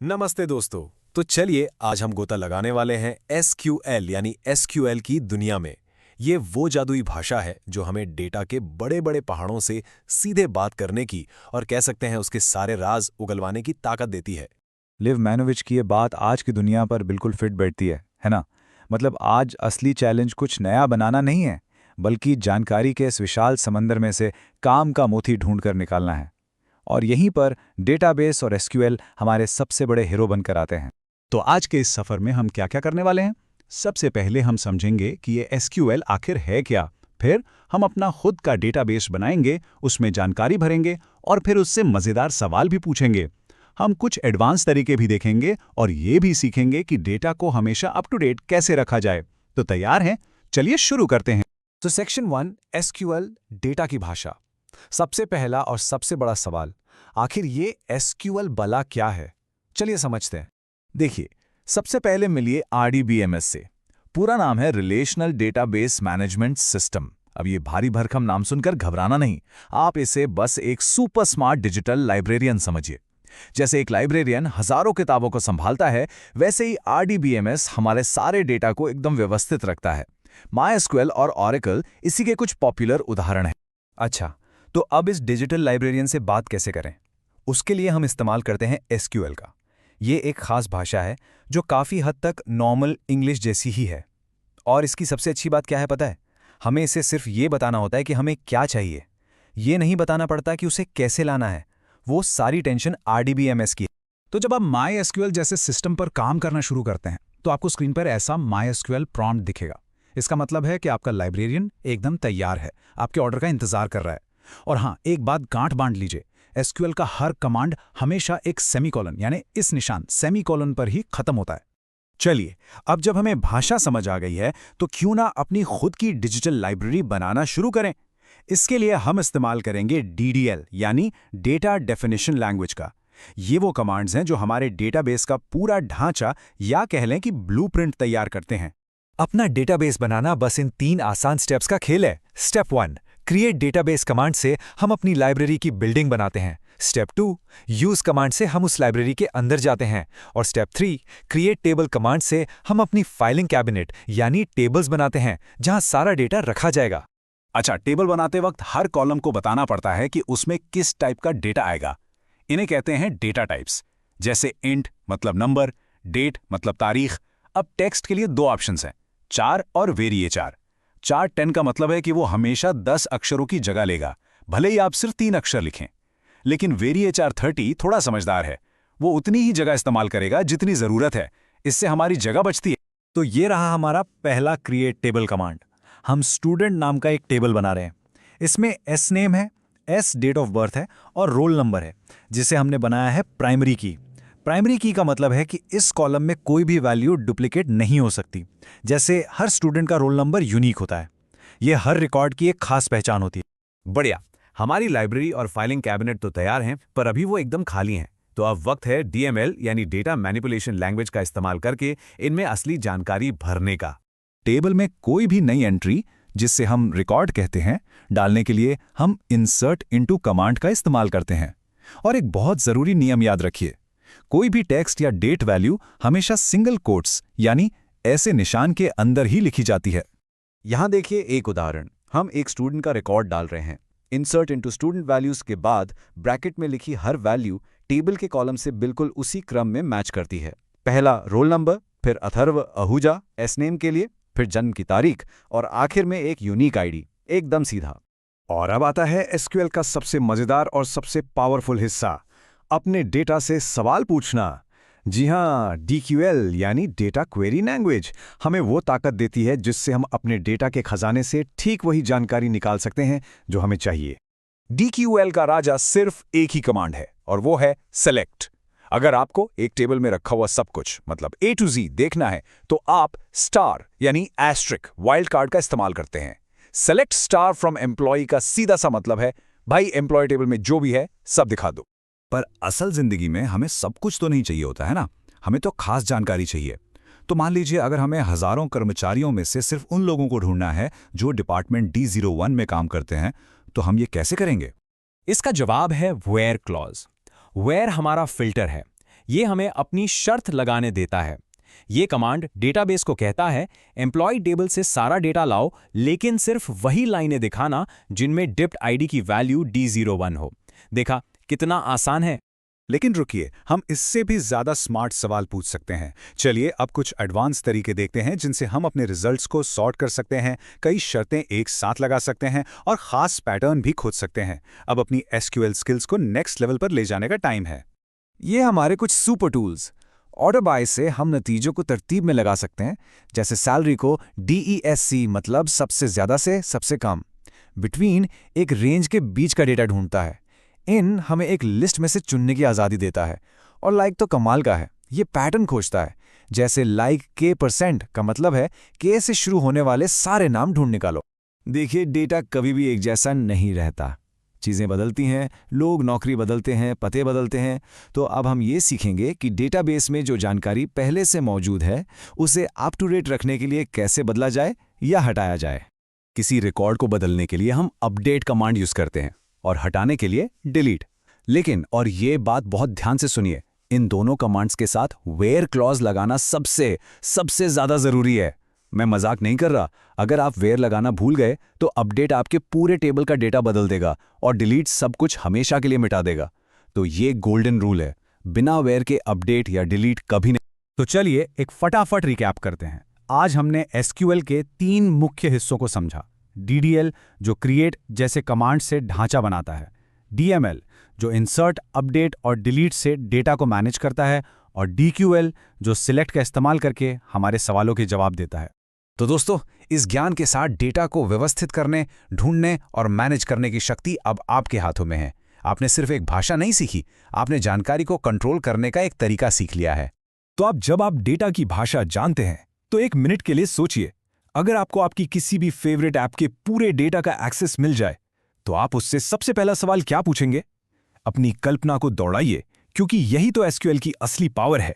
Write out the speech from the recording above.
नमस्ते दोस्तों। तो चलिए आज हम गोता लगाने वाले हैं एसक्यूएल यानी एसक्यूएल की दुनिया में। ये वो जादुई भाषा है जो हमें डेटा के बड़े बड़े पहाड़ों से सीधे बात करने की और कह सकते हैं उसके सारे राज उगलवाने की ताकत देती है। लिव मैनोविच की ये बात आज की दुनिया पर बिल्कुल फिट बैठती है ना? मतलब आज असली चैलेंज कुछ नया बनाना नहीं है, बल्कि जानकारी के इस विशाल समंदर में से काम का मोती ढूंढ कर निकालना है। और यहीं पर डेटाबेस और एसक्यूएल हमारे सबसे बड़े हीरो बनकर आते हैं। तो आज के इस सफर में हम क्या क्या करने वाले हैं? सबसे पहले हम समझेंगे कि ये एसक्यूएल आखिर है क्या। फिर हम अपना खुद का डेटाबेस बनाएंगे, उसमें जानकारी भरेंगे और फिर उससे मज़ेदार सवाल भी पूछेंगे। हम कुछ एडवांस तरीके भी देखेंगे और ये भी सीखेंगे कि डेटा को हमेशा अप टू डेट कैसे रखा जाए। तो तैयार हैं? चलिए शुरू करते हैं। तो सेक्शन 1 एसक्यूएल डेटा की भाषा। सबसे पहला और सबसे बड़ा सवाल, आखिर ये एसक्यूएल भला क्या है? चलिए समझते हैं। देखिए, सबसे पहले मिलिए आरडीबीएमएस से। पूरा नाम है रिलेशनल डेटाबेस मैनेजमेंट सिस्टम। अब ये भारी भरकम नाम सुनकर घबराना नहीं, आप इसे बस एक सुपर स्मार्ट डिजिटल लाइब्रेरियन समझिए। जैसे एक लाइब्रेरियन हजारों किताबों को संभालता है, वैसे ही आरडीबीएमएस हमारे सारे डेटा को एकदम व्यवस्थित रखता है। मायस्क्यूएल और ऑरेकल इसी के कुछ पॉपुलर उदाहरण हैं। अच्छा, तो अब इस डिजिटल लाइब्रेरियन से बात कैसे करें? उसके लिए हम इस्तेमाल करते हैं एसक्यूएल का। ये एक खास भाषा है जो काफ़ी हद तक नॉर्मल इंग्लिश जैसी ही है। और इसकी सबसे अच्छी बात क्या है पता है? हमें इसे सिर्फ ये बताना होता है कि हमें क्या चाहिए। ये नहीं बताना पड़ता कि उसे कैसे लाना है। वो सारी टेंशन आरडीबीएमएस की है। तो जब आप मायस्क्यूएल जैसे सिस्टम पर काम करना शुरू करते हैं, तो आपको स्क्रीन पर ऐसा मायस्क्यूएल प्रॉम्प्ट दिखेगा। इसका मतलब है कि आपका लाइब्रेरियन एकदम तैयार है, आपके ऑर्डर का इंतजार कर रहा है। और हाँ, एक बात गांठ बांध लीजिए, एसक्यूएल का हर कमांड हमेशा एक सेमीकोलन यानी इस निशान सेमीकोलन पर ही खत्म होता है। चलिए, अब जब हमें भाषा समझ आ गई है, तो क्यों ना अपनी खुद की डिजिटल लाइब्रेरी बनाना शुरू करें। इसके लिए हम इस्तेमाल करेंगे डीडीएल यानी डेटा डेफिनेशन लैंग्वेज का। ये वो कमांड्स हैं जो हमारे डेटाबेस का पूरा ढांचा या कह लें कि ब्लूप्रिंट तैयार करते हैं। अपना डेटाबेस बनाना बस इन 3 आसान स्टेप्स का खेल है। स्टेप 1, क्रिएट डेटाबेस कमांड से हम अपनी लाइब्रेरी की बिल्डिंग बनाते हैं। स्टेप 2, यूज कमांड से हम उस लाइब्रेरी के अंदर जाते हैं। और स्टेप 3, क्रिएट टेबल कमांड से हम अपनी फाइलिंग कैबिनेट यानी टेबल्स बनाते हैं, जहां सारा डेटा रखा जाएगा। अच्छा, टेबल बनाते वक्त हर कॉलम को बताना पड़ता है कि उसमें किस टाइप का डेटा आएगा। इन्हें कहते हैं डेटा टाइप्स। जैसे इंट मतलब नंबर, डेट मतलब तारीख। अब टेक्स्ट के लिए 2 ऑप्शंस हैं, 4 और वेरिएचार। 4 10 का मतलब है कि वो हमेशा 10 अक्षरों की जगह लेगा, भले ही आप सिर्फ 3 अक्षर लिखें। लेकिन वेरिएचार 30 थोड़ा समझदार है, वो उतनी ही जगह इस्तेमाल करेगा जितनी जरूरत है। इससे हमारी जगह बचती है। तो ये रहा हमारा पहला क्रिएट टेबल कमांड। हम स्टूडेंट नाम का एक टेबल बना रहे हैं। इसमें एस नेम है, एस डेट ऑफ बर्थ है और रोल नंबर है, जिसे हमने बनाया है प्राइमरी की। प्राइमरी की का मतलब है कि इस कॉलम में कोई भी वैल्यू डुप्लीकेट नहीं हो सकती। जैसे हर स्टूडेंट का रोल नंबर यूनिक होता है। ये हर रिकॉर्ड की एक खास पहचान होती है। बढ़िया, हमारी लाइब्रेरी और फाइलिंग कैबिनेट तो तैयार हैं, पर अभी वो एकदम खाली हैं। तो अब वक्त है डीएमएल यानी डेटा मैनिपुलेशन लैंग्वेज का इस्तेमाल करके इनमें असली जानकारी भरने का। टेबल में कोई भी नई एंट्री, जिससे हम रिकॉर्ड कहते हैं, डालने के लिए हम इंसर्ट इनटू कमांड का इस्तेमाल करते हैं। और एक बहुत जरूरी नियम याद रखिए, कोई भी टेक्स्ट या डेट वैल्यू हमेशा सिंगल कोट्स यानी ऐसे निशान के अंदर ही लिखी जाती है। यहां देखिए एक उदाहरण। हम एक स्टूडेंट का रिकॉर्ड डाल रहे हैं। इंसर्ट इनटू स्टूडेंट वैल्यूज के बाद ब्रैकेट में लिखी हर वैल्यू टेबल के कॉलम से बिल्कुल उसी क्रम में मैच करती है। पहला रोल नंबर, फिर अथर्व आहूजा एस नेम के लिए, फिर जन्म की तारीख और आखिर में एक यूनिक आईडी। एकदम सीधा। और अब आता है एसक्यूएल का सबसे मजेदार और सबसे पावरफुल हिस्सा, अपने डेटा से सवाल पूछना। जी हाँ, डीक्यूएल यानी डेटा क्वेरी लैंग्वेज हमें वो ताकत देती है जिससे हम अपने डेटा के खजाने से ठीक वही जानकारी निकाल सकते हैं जो हमें चाहिए। डीक्यूएल का राजा सिर्फ एक ही कमांड है और वो है सेलेक्ट। अगर आपको एक टेबल में रखा हुआ सब कुछ मतलब A to Z देखना है, तो आप स्टार यानी एस्ट्रिक वाइल्ड कार्ड का इस्तेमाल करते हैं। सेलेक्ट स्टार फ्रॉम एम्प्लॉय का सीधा सा मतलब है, भाई एम्प्लॉय टेबल में जो भी है सब दिखा दो। पर असल जिंदगी में हमें सब कुछ तो नहीं चाहिए होता है ना, हमें तो खास जानकारी चाहिए। तो मान लीजिए अगर हमें हजारों कर्मचारियों में से सिर्फ उन लोगों को ढूंढना है जो डिपार्टमेंट D01 में काम करते हैं, तो हम ये कैसे करेंगे? इसका जवाब है वेयर क्लॉज। वेयर हमारा फिल्टर है। ये हमें अपनी शर्त लगाने देता है। ये कमांड डेटाबेस को कहता है एम्प्लॉय टेबल से सारा डेटा लाओ, लेकिन सिर्फ वही लाइनें दिखाना जिनमें डिप्ट आईडी की वैल्यू D01 हो। देखा कितना आसान है। लेकिन रुकिए, हम इससे भी ज़्यादा स्मार्ट सवाल पूछ सकते हैं। चलिए अब कुछ एडवांस तरीके देखते हैं जिनसे हम अपने रिजल्ट्स को सॉर्ट कर सकते हैं, कई शर्तें एक साथ लगा सकते हैं और ख़ास पैटर्न भी खोज सकते हैं। अब अपनी एसक्यूएल स्किल्स को नेक्स्ट लेवल पर ले जाने का टाइम है। ये हमारे कुछ सुपर टूल्स। ऑर्डर बाय से हम नतीजों को तरतीब में लगा सकते हैं, जैसे सैलरी को DESC मतलब सबसे ज़्यादा से सबसे कम। बिटवीन एक रेंज के बीच का डेटा ढूंढता है। इन हमें एक लिस्ट में से चुनने की आज़ादी देता है। और लाइक तो कमाल का है, ये पैटर्न खोजता है। जैसे लाइक K% का मतलब है K से शुरू होने वाले सारे नाम ढूंढ निकालो। देखिए, डेटा कभी भी एक जैसा नहीं रहता, चीज़ें बदलती हैं, लोग नौकरी बदलते हैं, पते बदलते हैं। तो अब हम ये सीखेंगे कि डेटाबेस में जो जानकारी पहले से मौजूद है उसे अप टू डेट रखने के लिए कैसे बदला जाए या हटाया जाए। किसी रिकॉर्ड को बदलने के लिए हम अपडेट कमांड यूज़ करते हैं और हटाने के लिए डिलीट। लेकिन और ये बात बहुत ध्यान से सुनिए, इन दोनों कमांड्स के साथ वेयर क्लॉज लगाना सबसे ज़्यादा ज़रूरी है। मैं मजाक नहीं कर रहा। अगर आप वेयर लगाना भूल गए तो अपडेट आपके पूरे टेबल का डेटा बदल देगा और डिलीट सब कुछ हमेशा के लिए मिटा देगा। तो ये गोल्डन रूल है, बिना वेयर के अपडेट या डिलीट कभी नहीं। तो चलिए एक फटाफट रिकैप करते हैं। आज हमने एसक्यूएल के 3 मुख्य हिस्सों को समझा। DDL जो क्रिएट जैसे कमांड से ढांचा बनाता है, DML जो इंसर्ट, अपडेट और डिलीट से डेटा को मैनेज करता है, और DQL जो सिलेक्ट का इस्तेमाल करके हमारे सवालों के जवाब देता है। तो दोस्तों, इस ज्ञान के साथ डेटा को व्यवस्थित करने, ढूंढने और मैनेज करने की शक्ति अब आपके हाथों में है। आपने सिर्फ एक भाषा नहीं सीखी, आपने जानकारी को कंट्रोल करने का एक तरीका सीख लिया है। तो अब जब आप डेटा की भाषा जानते हैं तो एक मिनट के लिए सोचिए, अगर आपको आपकी किसी भी फेवरेट ऐप के पूरे डेटा का एक्सेस मिल जाए तो आप उससे सबसे पहला सवाल क्या पूछेंगे? अपनी कल्पना को दौड़ाइए, क्योंकि यही तो एसक्यूएल की असली पावर है।